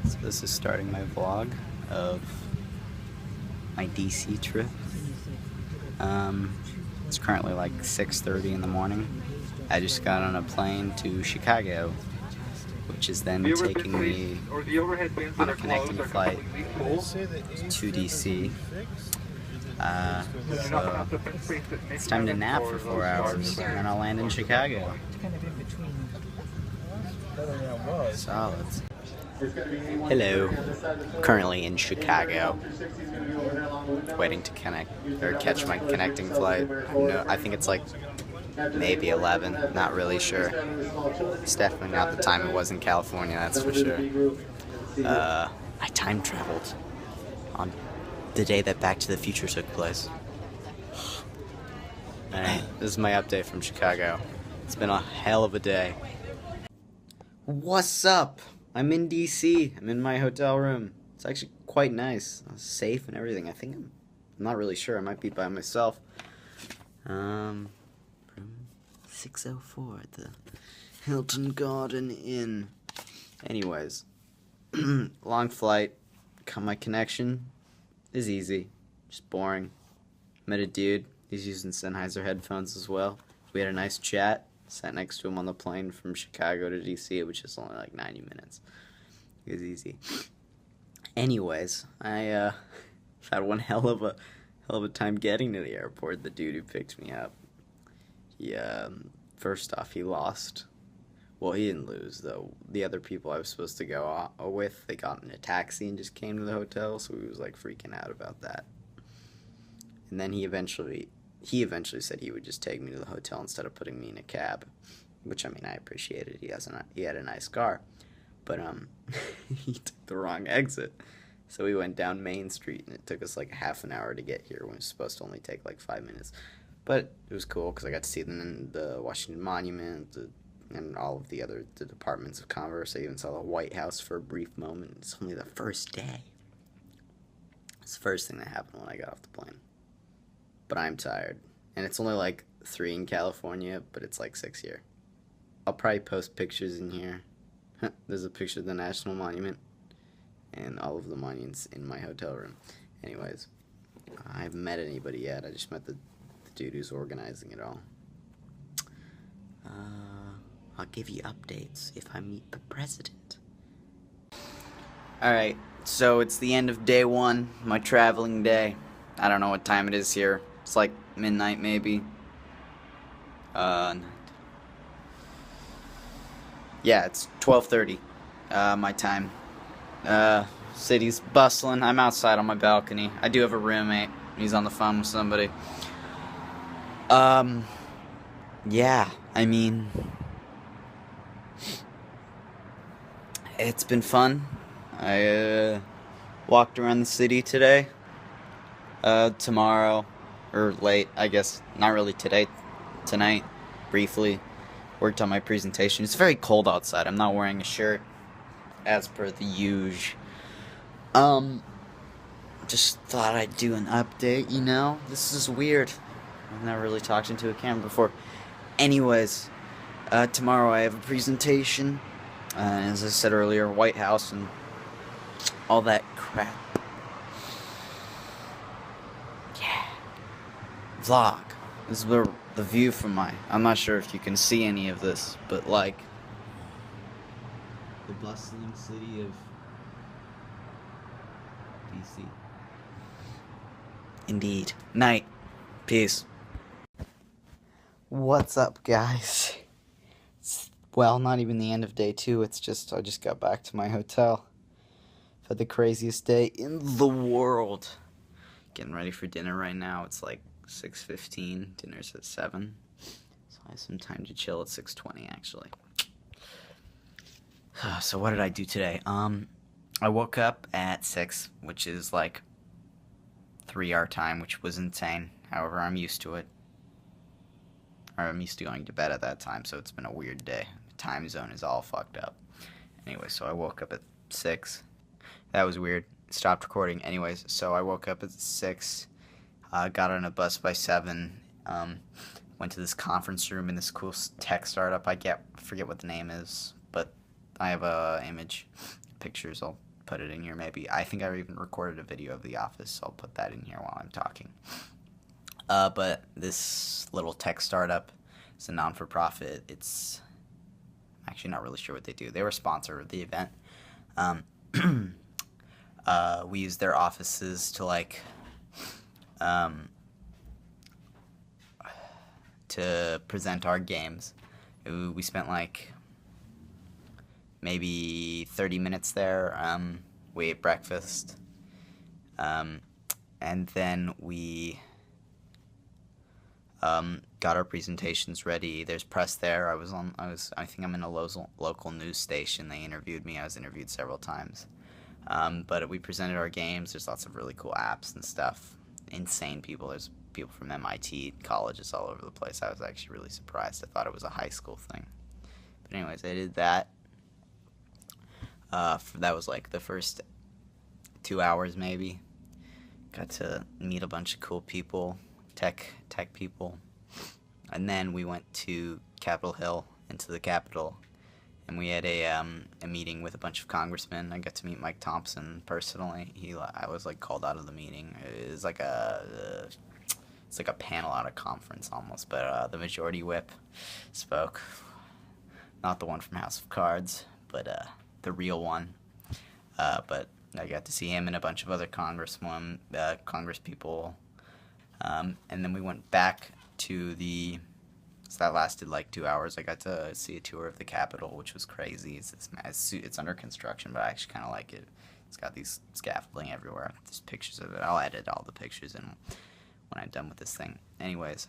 So this is starting my vlog of my DC trip. It's currently like 6:30 in the morning. I just got on a plane to Chicago, which is then taking me on a connecting flight to DC. So it's time to nap for 4 hours, and then I'll land in Chicago. Solid. Hello. Currently in Chicago, waiting to catch my connecting flight. No, I think it's like maybe 11. Not really sure. It's definitely not the time it was in California. That's for sure. I time traveled on the day that Back to the Future took place. Alright, this is my update from Chicago. It's been a hell of a day. What's up? I'm in DC. I'm in my hotel room. It's actually quite nice. It's safe and everything. I'm not really sure. I might be by myself. Room 604 at the Hilton Garden Inn. Anyways, long flight. My connection is easy. Just boring. Met a dude. He's using Sennheiser headphones as well. We had a nice chat. Sat next to him on the plane from Chicago to DC, which is only like 90 minutes. It was easy. Anyways, I had one hell of a time getting to the airport. The dude who picked me up, first off, he lost. Well, he didn't lose though. The other people I was supposed to go with, they got in a taxi and just came to the hotel, so he was like freaking out about that. And then he eventually said he would just take me to the hotel instead of putting me in a cab, which, I mean, I appreciated. He had a nice car, but he took the wrong exit, so we went down Main Street, and it took us like half an hour to get here when it was supposed to only take like 5 minutes. But it was cool because I got to see the Washington Monument and all of the departments of Congress. I even saw the White House for a brief moment. It's only the first day. It's the first thing that happened when I got off the plane. But I'm tired. And it's only like 3 in California, but it's like 6 here. I'll probably post pictures in here. There's a picture of the National Monument and all of the monuments in my hotel room. Anyways, I haven't met anybody yet. I just met the dude who's organizing it all. I'll give you updates if I meet the president. Alright, so it's the end of day 1, my traveling day. I don't know what time it is here. It's like midnight, maybe. Yeah, it's 12:30, my time. City's bustling. I'm outside on my balcony. I do have a roommate. He's on the phone with somebody. Yeah, I mean, it's been fun. I, walked around the city today. Tomorrow, or late, I guess, not really today, tonight, briefly, worked on my presentation. It's very cold outside. I'm not wearing a shirt, as per the usual. Just thought I'd do an update, you know? This is weird. I've never really talked into a camera before. Anyways, tomorrow I have a presentation, as I said earlier, White House and all that crap. Vlog. This is the view from I'm not sure if you can see any of this, but like the bustling city of DC. Indeed. Night. Peace. What's up, guys? Well, not even the end of day 2. It's just I just got back to my hotel. I've had the craziest day in the world. Getting ready for dinner right now. It's like 6:15, dinner's at 7, so I have some time to chill at 6:20 actually. So what did I do today? I woke up at 6, which is like 3 our time, which was insane. However, I'm used to it. Or I'm used to going to bed at that time, so it's been a weird day. The time zone is all fucked up. Anyway, so I woke up at 6. That was weird. Stopped recording. Anyways, so I woke up at 6. Got on a bus by 7, went to this conference room in this cool tech startup. I forget what the name is, but I have a image, pictures. I'll put it in here maybe. I think I even recorded a video of the office, so I'll put that in here while I'm talking. But this little tech startup is a non-for-profit. It's actually not really sure what they do. They were a sponsor of the event. We used their offices to like to present our games. We spent like maybe 30 minutes there. We ate breakfast, and then we got our presentations ready. There's press there. I think I'm in a local news station. They interviewed me. I was interviewed several times. But we presented our games. There's lots of really cool apps and stuff. Insane people. There's people from MIT, colleges all over the place. I was actually really surprised. I thought it was a high school thing. But anyways, I did that. That was like the first 2 hours maybe. Got to meet a bunch of cool people, tech people. And then we went to Capitol Hill, into the Capitol. And we had a meeting with a bunch of congressmen. I got to meet Mike Thompson personally. I was like called out of the meeting. It's like a panel at a conference almost. But the majority whip spoke, not the one from House of Cards, but the real one. But I got to see him and a bunch of other congress people. And then we went back to so that lasted like 2 hours. I got to see a tour of the Capitol, which was crazy. It's under construction, but I actually kind of like it. It's got these scaffolding everywhere. There's pictures of it. I'll edit all the pictures in when I'm done with this thing. Anyways,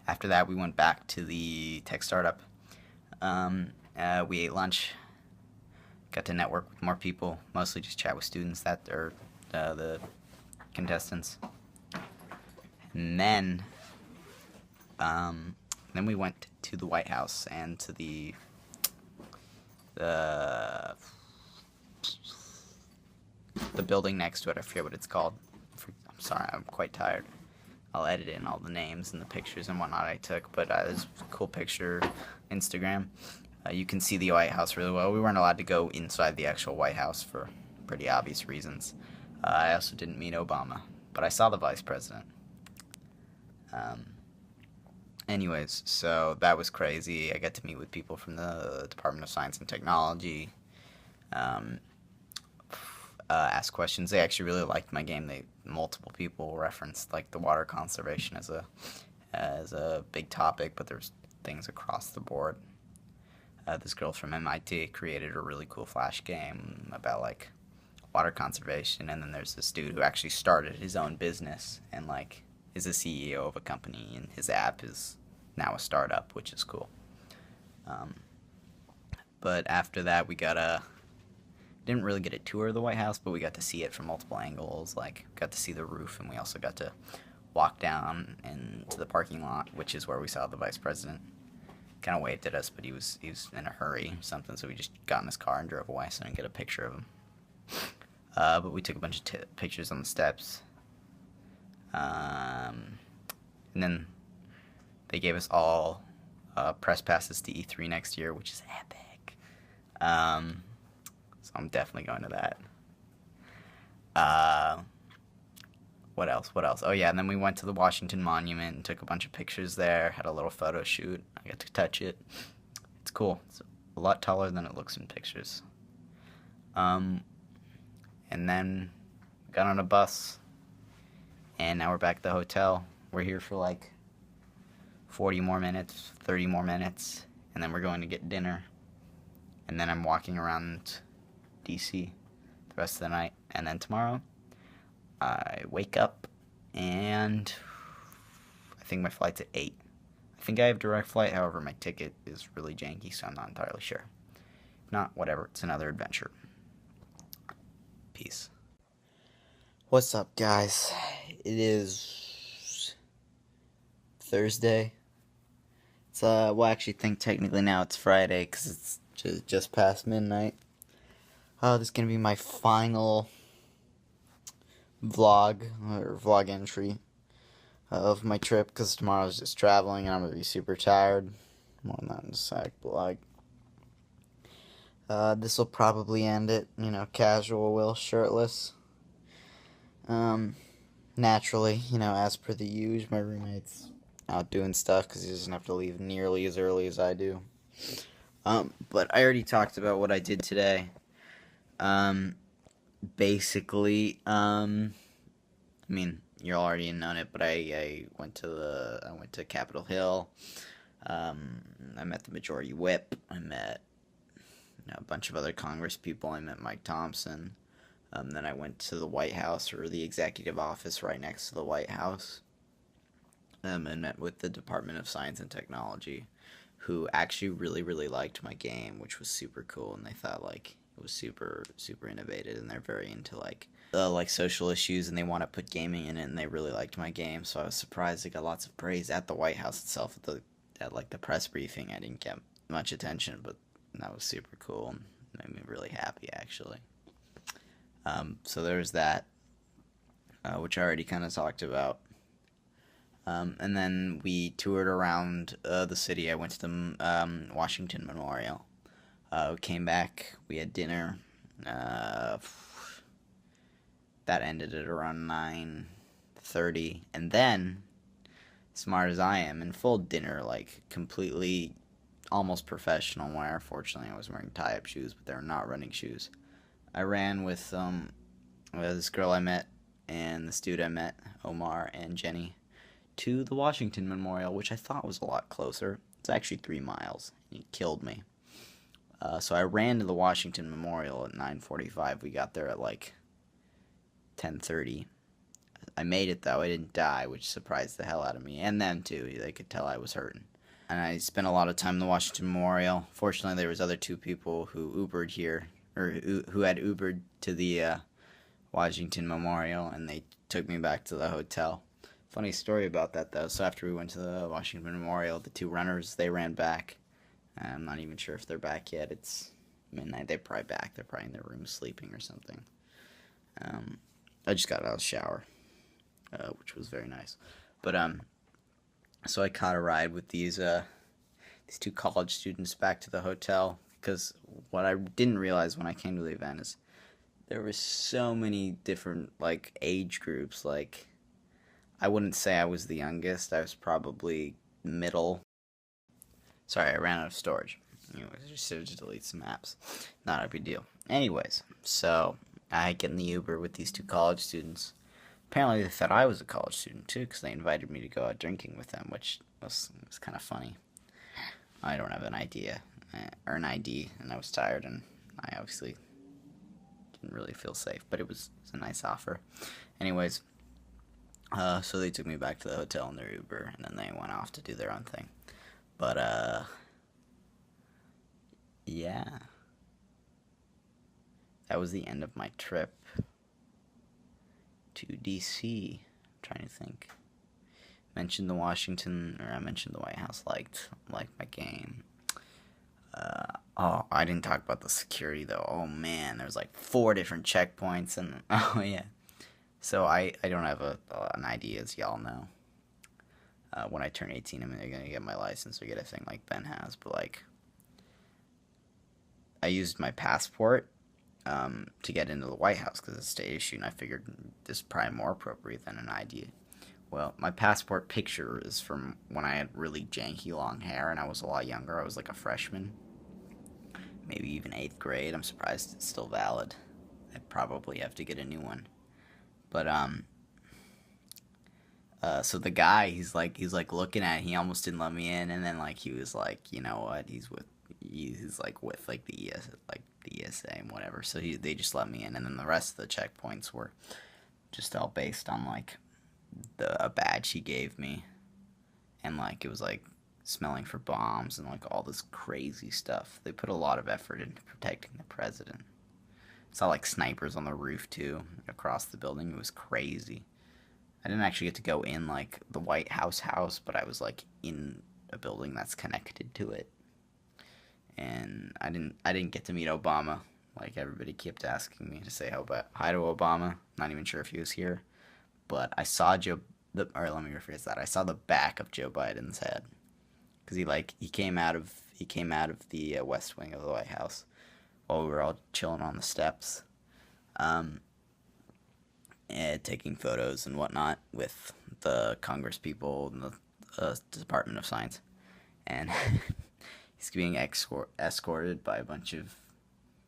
after that, we went back to the tech startup. We ate lunch. Got to network with more people, mostly just chat with students that are the contestants. And then we went to the White House and to the building next to it. I forget what it's called. I'm sorry, I'm quite tired. I'll edit in all the names and the pictures and whatnot I took, but there's a cool picture, Instagram. You can see the White House really well. We weren't allowed to go inside the actual White House for pretty obvious reasons. I also didn't meet Obama, but I saw the vice president. Anyways, so that was crazy. I got to meet with people from the Department of Science and Technology, ask questions. They actually really liked my game. Multiple people referenced like the water conservation as a big topic, but there's things across the board. This girl from MIT created a really cool Flash game about like water conservation, and then there's this dude who actually started his own business and like is a CEO of a company, and his app is now a startup, which is cool. But after that, we didn't really get a tour of the White House, but we got to see it from multiple angles. Like, got to see the roof, and we also got to walk down into the parking lot, which is where we saw the vice president. Kind of waved at us, but he was in a hurry or something, so we just got in his car and drove away so I didn't get a picture of him. But we took a bunch of pictures on the steps. And then they gave us all press passes to E3 next year, which is epic. So I'm definitely going to that. What else? Oh yeah, and then we went to the Washington Monument and took a bunch of pictures there, had a little photo shoot. I got to touch it. It's cool. It's a lot taller than it looks in pictures. And then we got on a bus, and now we're back at the hotel. We're here for like 40 more minutes, 30 more minutes, and then we're going to get dinner. And then I'm walking around DC the rest of the night. And then tomorrow, I wake up, and I think my flight's at 8. I think I have direct flight, however, my ticket is really janky, so I'm not entirely sure. If not, whatever, it's another adventure. Peace. What's up, guys? It is Thursday. It's, well, I actually think technically now it's Friday, because it's just past midnight. This is going to be my final vlog entry of my trip, because tomorrow's just traveling and I'm going to be super tired. More on that in a sec, but like, This will probably end it, casual Will, shirtless. Um, Naturally, as per the usual, my roommate's out doing stuff because he doesn't have to leave nearly as early as I do. But I already talked about what I did today. Um, Basically, I mean, you're already known it, but I went to Capitol Hill. I met the majority whip. I met a bunch of other Congress people. I met Mike Thompson. Then I went to the White House, or the executive office right next to the White House, and met with the Department of Science and Technology, who actually really, really liked my game, which was super cool, and they thought like it was super, super innovative, and they're very into like social issues, and they want to put gaming in it, and they really liked my game. So I was surprised I got lots of praise at the White House itself. At like the press briefing, I didn't get much attention, but that was super cool and made me really happy actually. So there's that, which I already kind of talked about. And then we toured around the city. I went to the Washington Memorial. We came back. We had dinner. That ended at around 9:30, and then, smart as I am, in full dinner, like completely, almost professional wear. Fortunately, I was wearing tie-up shoes, but they were not running shoes. I ran with this girl I met and this dude I met, Omar and Jenny, to the Washington Memorial, which I thought was a lot closer. It's actually 3 miles. He killed me. So I ran to the Washington Memorial at 9:45. We got there at like 10:30. I made it though. I didn't die, which surprised the hell out of me, and them too. They could tell I was hurting. And I spent a lot of time in the Washington Memorial. Fortunately, there was other 2 people who Ubered here, or who had Ubered to the Washington Memorial, and they took me back to the hotel. Funny story about that though. So after we went to the Washington Memorial, the 2 runners, they ran back. I'm not even sure if they're back yet. It's midnight. They're probably back. They're probably in their room sleeping or something. I just got out of the shower, which was very nice. But so I caught a ride with these 2 college students back to the hotel, because what I didn't realize when I came to the event is there were so many different like age groups. Like, I wouldn't say I was the youngest. I was probably middle. Sorry, I ran out of storage. Anyways, I just delete some apps. Not a big deal. Anyways, so I get in the Uber with these 2 college students. Apparently they thought I was a college student too, because they invited me to go out drinking with them, which was kind of funny. I don't have an idea, or an ID, and I was tired, and I obviously didn't really feel safe, but it was a nice offer. Anyways, so they took me back to the hotel in their Uber, and then they went off to do their own thing. But, yeah. That was the end of my trip to DC. I'm trying to think. I mentioned the White House liked my game. I didn't talk about the security though. Oh man, there's like 4 different checkpoints, and oh yeah. So I don't have an ID, as y'all know. When I turn 18, I'm gonna get my license or get a thing like Ben has. But like, I used my passport to get into the White House because it's a state issue, and I figured this is probably more appropriate than an ID. Well, my passport picture is from when I had really janky long hair, and I was a lot younger. I was like a freshman, maybe even 8th grade. I'm surprised it's still valid. I'd probably have to get a new one. But so the guy, he's like looking at it. He almost didn't let me in, and then like he was like, you know what? He's like with like the ESA and whatever. So they just let me in, and then the rest of the checkpoints were just all based on like a badge he gave me, and like it was like smelling for bombs and like all this crazy stuff. They put a lot of effort into protecting the president. Saw like snipers on the roof too, across the building. It was crazy. I didn't actually get to go in like the White House, but I was like in a building that's connected to it. And I didn't get to meet Obama. Like, everybody kept asking me to say hi to Obama. Not even sure if he was here. But I saw let me rephrase that. I saw the back of Joe Biden's head. Because he came out of the West Wing of the White House while we were all chilling on the steps, and taking photos and whatnot with the Congress people and the Department of Science. And he's being escorted by a bunch of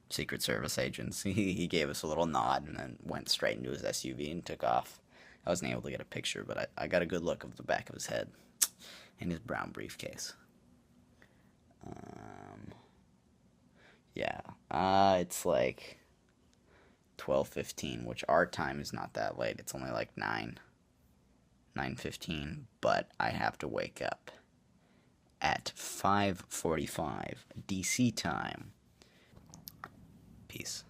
Secret Service agents. He gave us a little nod and then went straight into his SUV and took off. I wasn't able to get a picture, but I got a good look of the back of his head and his brown briefcase. Yeah, it's like 12:15, which our time is not that late. It's only like 9:15, but I have to wake up at 5:45 DC time. Peace.